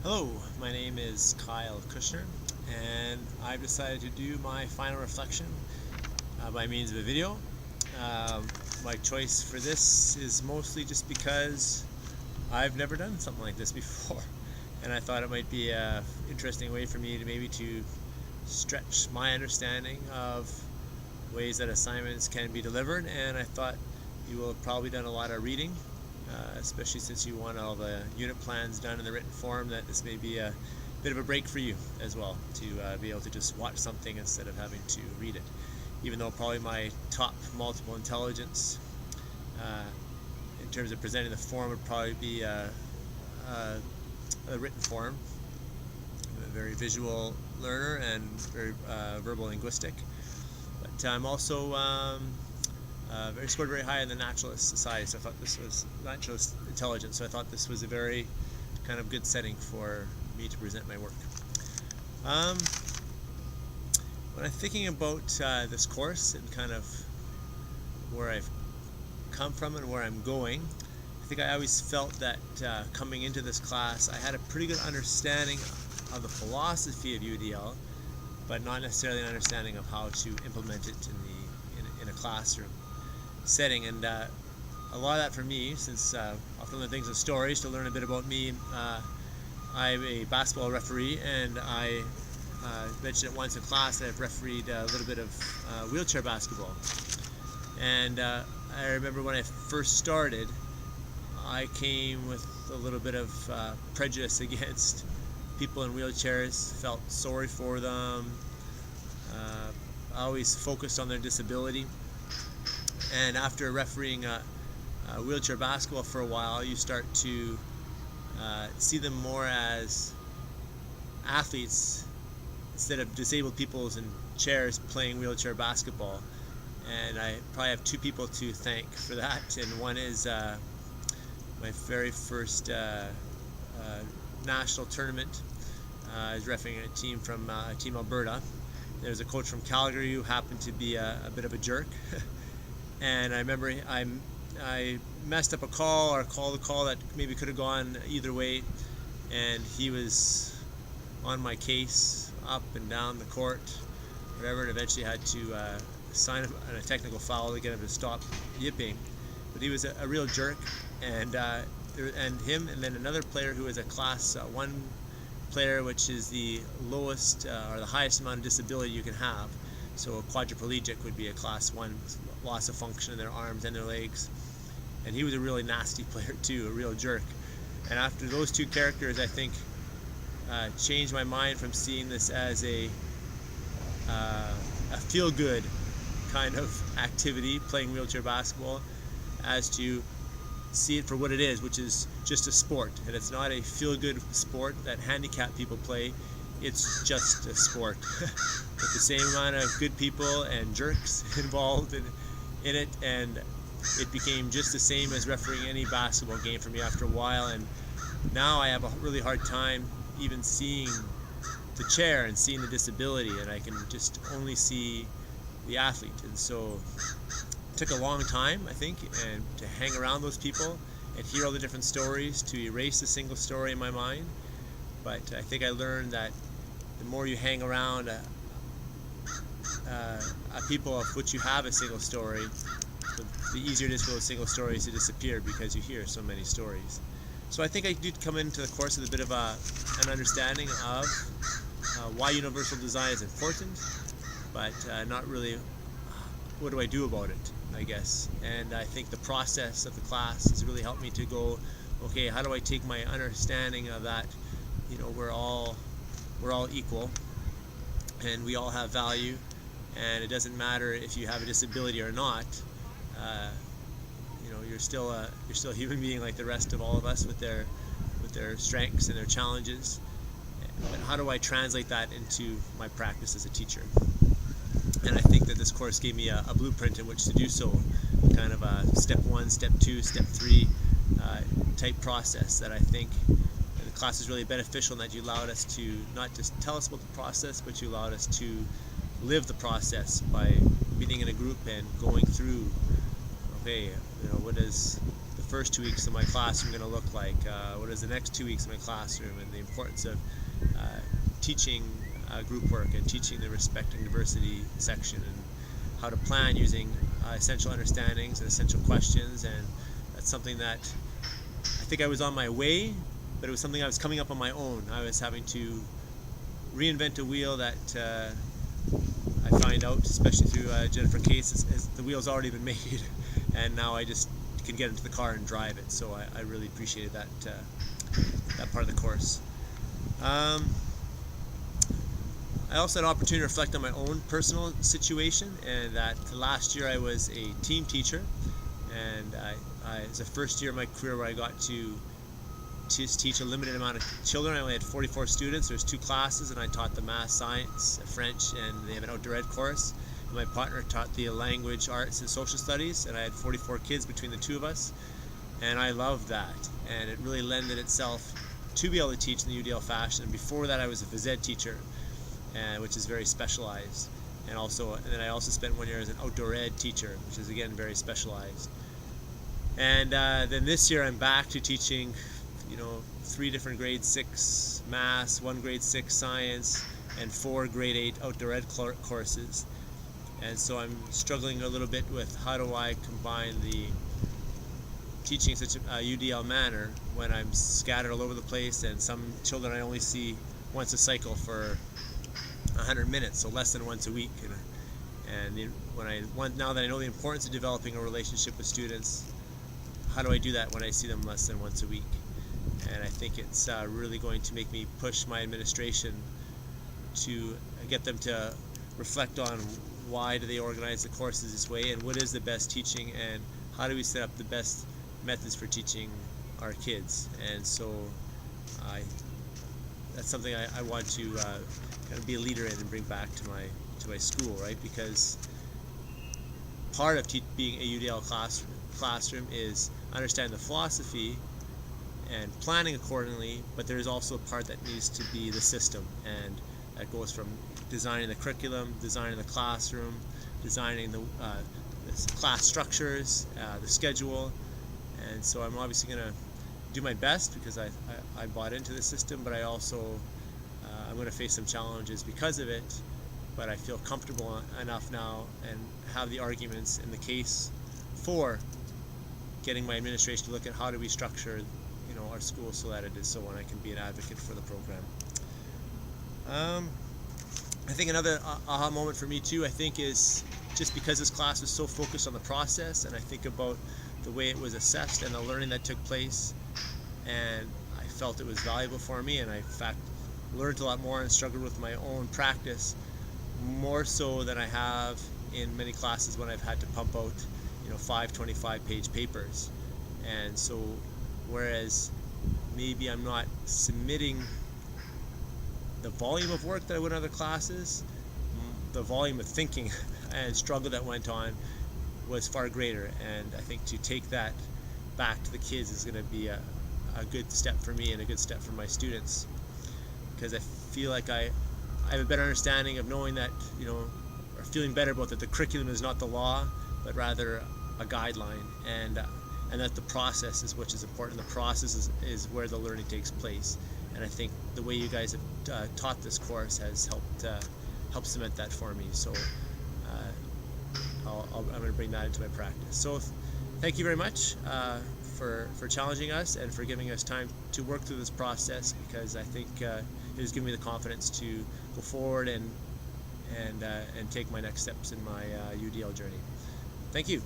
Hello, my name is Kyle Kushner, and I've decided to do my final reflection by means of a video. My choice for this is mostly just because I've never done something like this before, and I thought it might be an interesting way for me to maybe stretch my understanding of ways that assignments can be delivered, and I thought you will have probably done a lot of reading, especially since you want all the unit plans done in the written form, that this may be a bit of a break for you as well, to be able to just watch something instead of having to read it. Even though probably my top multiple intelligence in terms of presenting the form would probably be a written form. I'm a very visual learner and very verbal linguistic. But I'm also scored very high in the naturalist society, so I thought this was naturalist intelligence. So I thought this was a very kind of good setting for me to present my work. When I'm thinking about this course and kind of where I've come from and where I'm going, I think I always felt that coming into this class, I had a pretty good understanding of the philosophy of UDL, but not necessarily an understanding of how to implement it in a classroom setting. And a lot of that for me, since I often learn things in stories, to learn a bit about me. I'm a basketball referee, and I mentioned it once in class that I've refereed a little bit of wheelchair basketball. And I remember when I first started, I came with a little bit of prejudice against people in wheelchairs, felt sorry for them, I always focused on their disability. And after refereeing wheelchair basketball for a while, you start to see them more as athletes instead of disabled people in chairs playing wheelchair basketball. And I probably have two people to thank for that. And one is my very first national tournament. I was refereeing a team from Team Alberta. There was a coach from Calgary who happened to be a bit of a jerk. And I remember I messed up a call, or called a call that maybe could have gone either way, and he was on my case up and down the court, whatever, and eventually had to sign a technical foul to get him to stop yipping. But he was a real jerk, and him, and then another player who was a class 1 player, which is the lowest or the highest amount of disability you can have. So a quadriplegic would be a class 1 loss of function in their arms and their legs. And he was a really nasty player too, a real jerk. And after those two characters, I think changed my mind from seeing this as a feel-good kind of activity, playing wheelchair basketball, as to see it for what it is, which is just a sport. And it's not a feel-good sport that handicapped people play. It's just a sport with the same amount of good people and jerks involved in it, and it became just the same as refereeing any basketball game for me after a while. And now I have a really hard time even seeing the chair and seeing the disability, and I can just only see the athlete. And so it took a long time, I think, and to hang around those people and hear all the different stories to erase the single story in my mind. But I think I learned that the more you hang around people of which you have a single story, the easier it is for those single stories to disappear, because you hear so many stories. So I think I did come into the course with a bit of an understanding of why universal design is important, but not really what do I do about it, I guess. And I think the process of the class has really helped me to go, okay, how do I take my understanding of that, we're all equal, and we all have value, and it doesn't matter if you have a disability or not. You're still a human being like the rest of all of us, with their strengths and their challenges. But how do I translate that into my practice as a teacher? And I think that this course gave me a blueprint in which to do so, kind of a step 1, step 2, step 3 type process that I think the class is really beneficial, in that you allowed us to not just tell us about the process, but you allowed us to live the process by being in a group and going through, okay, what does the first 2 weeks of my classroom going to look like? What is the next 2 weeks of my classroom, and the importance of teaching group work and teaching the respect and diversity section, and how to plan using essential understandings and essential questions. And that's something that I think I was on my way, but it was something I was coming up on my own. I was having to reinvent a wheel that I find out, especially through Jennifer Case, is the wheel's already been made, and now I just can get into the car and drive it. So I really appreciated that part of the course. I also had an opportunity to reflect on my own personal situation, and that last year I was a team teacher, and it was the first year of my career where I got to teach a limited amount of children. I only had 44 students. There's 2 classes, and I taught the math, science, French, and they have an outdoor ed course. And my partner taught the language, arts, and social studies, and I had 44 kids between the 2 of us, and I loved that. And it really lended itself to be able to teach in the UDL fashion. And before that, I was a phys ed teacher, which is very specialized. And then I also spent 1 year as an outdoor ed teacher, which is again very specialized. And then this year I'm back to teaching 3 different grade 6 maths, 1 grade 6 science, and 4 grade 8 outdoor ed courses. And so I'm struggling a little bit with how do I combine the teaching such a UDL manner when I'm scattered all over the place, and some children I only see once a cycle for 100 minutes, so less than once a week. Now that I know the importance of developing a relationship with students, how do I do that when I see them less than once a week? And I think it's really going to make me push my administration to get them to reflect on why do they organize the courses this way, and what is the best teaching, and how do we set up the best methods for teaching our kids. And so that's something I want to kind of be a leader in and bring back to my school, right? Because part of being a UDL classroom is understanding the philosophy and planning accordingly, but there's also a part that needs to be the system, and that goes from designing the curriculum, designing the classroom, designing the class structures, the schedule. And so I'm obviously going to do my best because I bought into the system, but I also I'm going to face some challenges because of it, but I feel comfortable enough now and have the arguments in the case for getting my administration to look at how do we structure our school so that it is so, and I can be an advocate for the program. I think another aha moment for me too, I think, is just because this class was so focused on the process, and I think about the way it was assessed and the learning that took place, and I felt it was valuable for me, and I in fact learned a lot more and struggled with my own practice more so than I have in many classes when I've had to pump out 5 25-page papers. And so whereas maybe I'm not submitting the volume of work that I would in other classes, the volume of thinking and struggle that went on was far greater. And I think to take that back to the kids is going to be a good step for me and a good step for my students, because I feel like I have a better understanding of knowing that, or feeling better about that the curriculum is not the law, but rather a guideline, and that the process is which is important. The process is where the learning takes place. And I think the way you guys have taught this course has helped cement that for me. So I'm going to bring that into my practice. So thank you very much for challenging us and for giving us time to work through this process, because I think it has given me the confidence to go forward and take my next steps in my UDL journey. Thank you.